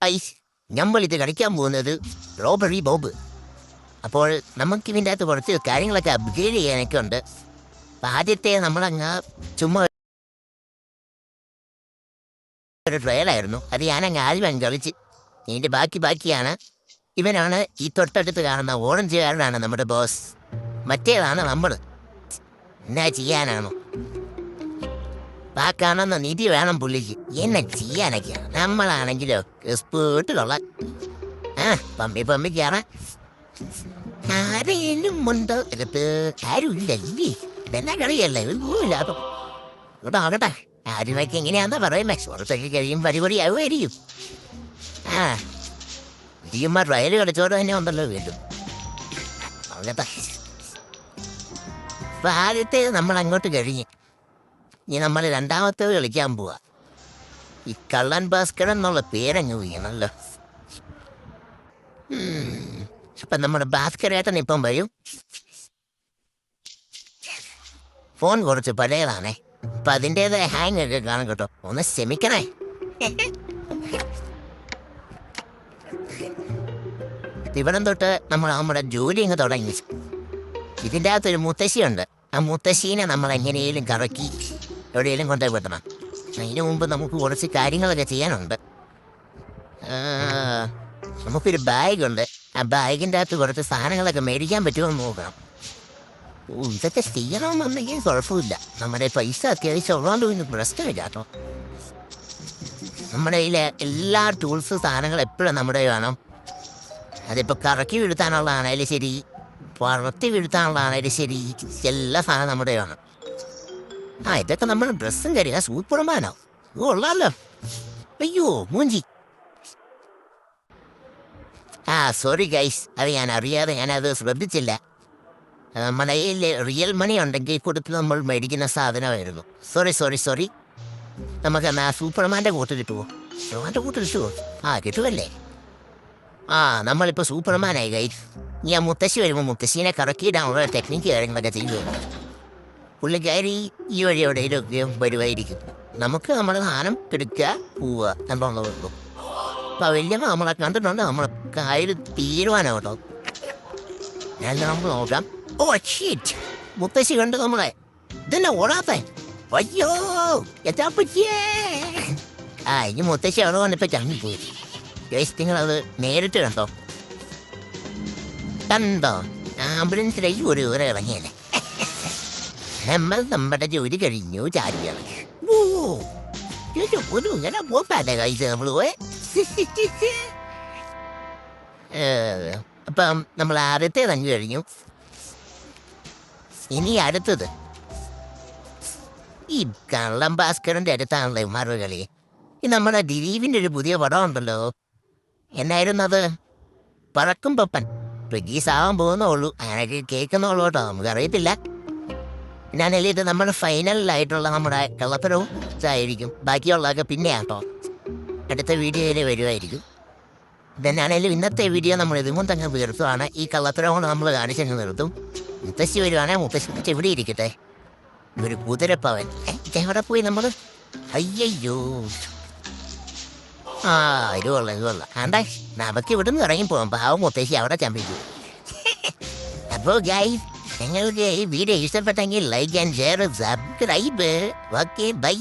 Ice നമ്മളിത് കളിക്കാൻ പോകുന്നത് റോബറി ബോബ്. അപ്പോൾ നമുക്ക് ഇതിൻ്റെ അകത്ത് കുറച്ച് കാര്യങ്ങളൊക്കെ അപ്ഗ്രേഡ് ചെയ്യാനൊക്കെ ഉണ്ട്. അപ്പം ആദ്യത്തെ നമ്മളങ്ങ് ചുമ്മാ ഒരു ട്രയലായിരുന്നു. അത് ഞാനങ്ങ് ആദ്യം കളിച്ച് ഇതിൻ്റെ ബാക്കിയാണ്. ഇവനാണ് ഈ തൊട്ടടുത്ത് കാണുന്ന ഓറഞ്ച് കാരനാണ് നമ്മുടെ ബോസ്. മറ്റേതാണ് നമ്മൾ. എന്നാ ചെയ്യാനാണോ കാണുന്ന നിധി വേണം പുള്ളിക്ക്. എന്നെ ചെയ്യാനൊക്കെയാണ്. നമ്മളാണെങ്കിലോ സ്പീട്ടിലുള്ള പമ്പി കയറാൻ ആരെയും ഉണ്ടോ എടുത്ത് ആരും ഇല്ലല്ലേ. ഇതെന്നാ കളിയല്ലേ ഇല്ലാത്തോ ഇവിടെ ആകട്ടെ. ആരുമൊക്കെ എങ്ങനെയാണെന്നാ പറയുന്നേ. കുറച്ചൊക്കെ കഴിയും പരിപാടിയാവുമായിരിക്കും. ടീമാർ ട്രയൽ കളിച്ചോടെ തന്നെ ഉണ്ടല്ലോ വീണ്ടും ആകട്ടെ. അപ്പൊ ആദ്യത്തെ നമ്മൾ അങ്ങോട്ട് കഴിഞ്ഞ് ഇനി നമ്മൾ രണ്ടാമത്തേത് കളിക്കാൻ പോവാ. ഈ കള്ളൻ ഭാസ്കരൻ എന്നുള്ള പേരങ്ങ് വീണല്ലോ. അപ്പം നമ്മുടെ ഭാസ്കരേട്ടൻ ഇപ്പം വരും. ഫോൺ കുറച്ച് പഴയതാണേ. അപ്പം അതിൻ്റേതായ ഹാങ് ഒക്കെ കാണും കേട്ടോ. ഒന്ന് ക്ഷമിക്കണേ. ഇവിടെ തൊട്ട് നമ്മൾ നമ്മുടെ ജോലി അങ്ങ് തുടങ്ങി. ഇതിൻ്റെ അകത്തൊരു മുത്തശ്ശിയുണ്ട്. ആ മുത്തശ്ശീനെ നമ്മൾ എങ്ങനെയും കറക്കി എവിടെയെങ്കിലും കൊണ്ടുപോയി വിടണം. അതിന് മുമ്പ് നമുക്ക് കുറച്ച് കാര്യങ്ങളൊക്കെ ചെയ്യാനുണ്ട്. നമുക്കൊരു ബാഗുണ്ട്. ആ ബാഗിൻ്റെ അകത്ത് കുറച്ച് സാധനങ്ങളൊക്കെ മേടിക്കാൻ പറ്റുമോ എന്ന് നോക്കണം. ഇതൊക്കെ ചെയ്യണമെന്നുണ്ടെങ്കിൽ കുഴപ്പമില്ല. നമ്മുടെ പൈസ അത്യാവശ്യം ഉള്ളതുകൊണ്ട് പിന്നെ പ്രശ്നമില്ല കേട്ടോ. നമ്മുടെ കയ്യിലെ എല്ലാ ടൂൾസ് സാധനങ്ങൾ എപ്പോഴും നമ്മുടെ വേണം. അതിപ്പോൾ കറക്കി വീഴ്ത്താനുള്ളതാണേലും ശരി, വളർത്തി വീഴ്ത്താനുള്ളതാണേലും ശരി, എല്ലാ സാധനം നമ്മുടെ വേണം. ഇതൊക്കെ നമ്മൾ ഡ്രസ്സും കരുക സൂപ്പർമാനോ ഉള്ളല്ലോ. അയ്യോ മൂഞ്ചി. സോറി ഗൈസ്, അത് ഞാൻ അറിയാതെ ഞാനത് ശ്രദ്ധിച്ചില്ല. നമ്മുടെ കയ്യിൽ റിയൽ മണി ഉണ്ടെങ്കിൽ കൊടുത്ത് നമ്മൾ മേടിക്കുന്ന സാധനമായിരുന്നു. സോറി. നമുക്ക് എന്നാ സൂപ്പർമാൻ്റെ കൂട്ട് കിട്ടുമോ? സൂപ്പർമാൻ്റെ കൂട്ട് കിട്ടുമോ? കിട്ടുമല്ലേ. നമ്മളിപ്പോൾ സൂപ്പർമാനായി ഗൈസ്. ഞാൻ മുത്തശ്ശി വരുമ്പോൾ മുത്തശ്ശീനെ കറക്കിയിടാനുള്ള ടെക്നിക്ക് കാര്യങ്ങളൊക്കെ ചെയ്യുമോ. പുള്ളിക്കാരി ഈ വഴി എവിടെയൊക്കെ വരുമായിരിക്കും. നമുക്ക് നമ്മുടെ സാധനം എടുക്കുക പോവുക എന്നുള്ളതുള്ളൂ. അപ്പം വല്യമ്മ നമ്മളെ കണ്ടിട്ടുണ്ട്. നമ്മളെ കാര്യം തീരുമാനം കേട്ടോ. ഞാൻ നമുക്ക് നോക്കാം. ഷീറ്റ്, മുത്തശ്ശി കണ്ട് നമ്മളെ. ഇതന്നെ ഓടാത്തെ. അയ്യോ എത്താ പറ്റിയേ. ഇനി മുത്തശ്ശി അവിടെ വന്നിപ്പോൾ ചങ്ങിപ്പോയി. നിങ്ങളത് നേരിട്ട് കണ്ടോ ആംബുലൻസിലേക്ക് ഒരു ഇറങ്ങിയല്ലേ. നമ്മൾ നമ്മുടെ ജോലി കഴിഞ്ഞു ചാരിയാണ്. ഇങ്ങനെ പോകാതെ കഴിച്ച് നമ്മൾ പോയെ. അപ്പം നമ്മൾ ആദ്യത്തെ തങ്ങി കഴിഞ്ഞു. ഇനി അടുത്തത് ഈ കള്ളം ഭാസ്കരൻ്റെ അടുത്താണല്ലോ മറുകളി. ഈ നമ്മുടെ ദിലീപിൻ്റെ ഒരു പുതിയ പടം ഉണ്ടല്ലോ. എന്നായിരുന്നു അത്? പറക്കും പപ്പൻ. റിലീസാവാൻ പോകുന്നുള്ളൂ. അങ്ങനെയൊക്കെ കേൾക്കുന്നുള്ളൂ കേട്ടോ. നമുക്കറിയത്തില്ല. ഞാനല്ലേ ഇത് നമ്മുടെ ഫൈനലായിട്ടുള്ള നമ്മുടെ കള്ളത്തരവും ഇതായിരിക്കും. ബാക്കിയുള്ളതൊക്കെ പിന്നെ കേട്ടോ അടുത്ത വീഡിയോയിൽ വരുമായിരിക്കും. ഇതന്നാണേലും ഇന്നത്തെ വീഡിയോ നമ്മൾ ഇതും കൊണ്ട് അങ്ങ് തീർത്തുമാണ്. ഈ കള്ളത്തരം കൊണ്ട് നമ്മൾ കാണിച്ചങ്ങ് നിർത്തും. മുത്തശ്ശി വരുവാണെങ്കിൽ മുത്തശ്ശി ഇവിടെ ഇരിക്കട്ടെ. ഒരു കുതിരപ്പവൻ എവിടെ പോയി നമ്മൾ? അയ്യോ ഇത് കൊള്ളാം. നമുക്ക് ഇവിടുന്ന് ഇറങ്ങിപ്പോകാം. പാവം മുത്തശ്ശി അവിടെ ചമ്പിക്കും. അപ്പോൾ ഗൈസ്, നിങ്ങൾക്ക് ഈ വീഡിയോ ഇഷ്ടപ്പെട്ടെങ്കിൽ like and share, subscribe. Okay bye.